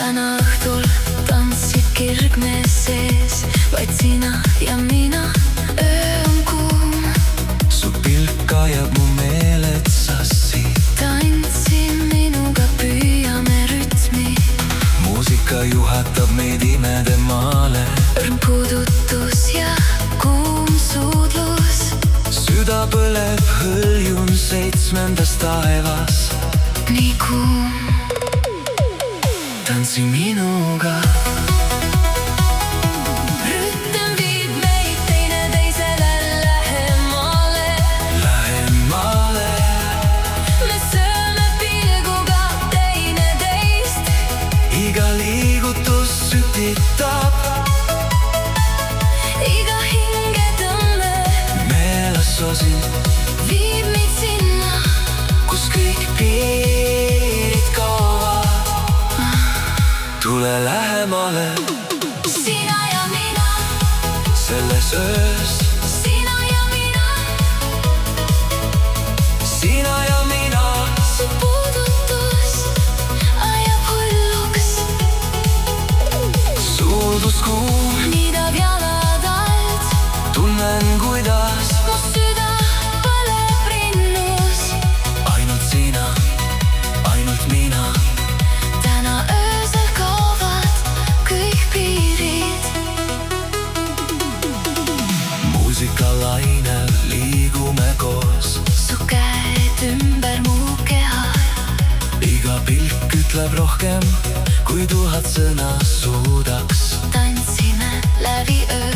täna õhtul tantsid kirgme sees vaid sina ja mina. Öö on kuum, su pilk ajab mu meeled sassi. tantsi minuga, püüame rütmi. muusika juhatab meid imede maale. õrn puudutus ja kuum suudlus. süda põleb, hõljun 7. taevas. nii kuum, tantsi minuga. rütm viib meid teineteisele lähemale. Lähemale, me sööme pilguga teineteist. iga liigutus sütitab. iga hingetõmme meelesosid, viib meid sinna, kus kõik piirid kaovad. tule lähemale sina ja mina, selles öös. sina ja mina. sina ja mina, su puudutus ajab hulluks. suudlus kuum, niidab jalad alt, tunnen, kuidas mu süda põleb rinnus. ainult sina, ainult mina. täna öösel kaovad kõik piirid. muusikalainel liigume koos. su käed ümber mu keha, iga pilk ütleb rohkem, kui 1000 sõna suudaks. tantsime läbi öö.